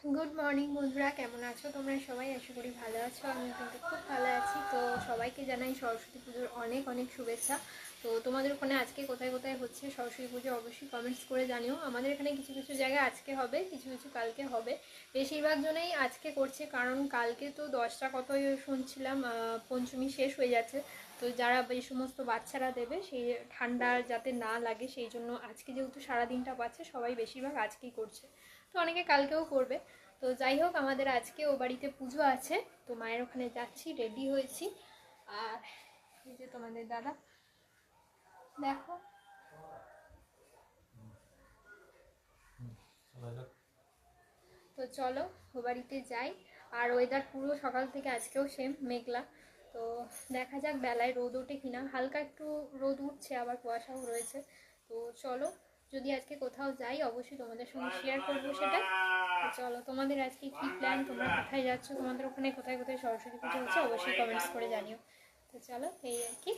Good morning বন্ধুরা, কেমন আছো তোমরা সবাই? আশা করি ভালো আছো। আমি কিন্তু খুব ভালো আছি। তো সবাইকে জানাই সরস্বতী পুজোর অনেক অনেক শুভেচ্ছা। তো তোমাদের ওখানে আজকে কোথায় কোথায় হচ্ছে সরস্বতী পুজো অবশ্যই কমেন্টস করে জানিও। আমাদের এখানে কিছু কিছু জায়গায় আজকে হবে, কিছু কিছু কালকে হবে। বেশিরভাগ জনেই আজকে করছে, কারণ কালকে তো 10টা কতই শুনছিলাম পঞ্চমী শেষ হয়ে যাচ্ছে। তো যারা এই সমস্ত বাচ্চারা দেবে সেই ঠান্ডা যাতে না লাগে সেই জন্য আজকে যেহেতু সারাদিনটা পাচ্ছে সবাই বেশিরভাগ আজকেই করছে। তো অনেকে কালকেও করবে। তো যাই হোক, আমাদের আজকে ও বাড়িতে পুজো আছে, তো মায়ের ওখানে যাচ্ছি, রেডি হয়েছি। আর এই যে তোমাদের দাদা, দেখো। তো চলো ও বাড়িতে যাই। আর ওয়েদার পুরো সকাল থেকে আজকেও সেম মেঘলা। তো দেখা যাক বেলায় রোদ ওঠে কিনা। হালকা একটু রোদ উঠছে, আবার কুয়াশাও রয়েছে। তো চলো, যদি আজকে কোথাও যাই অবশ্যই তোমাদের সঙ্গে শেয়ার করবো সেটা। তো চলো, তোমাদের আজকে কি প্ল্যান, তোমরা কোথায় যাচ্ছ, তোমাদের ওখানে কোথায় কোথায় সরস্বতী পুজো হচ্ছে অবশ্যই কমেন্টস করে জানিও। তো চলো, এই আর কি।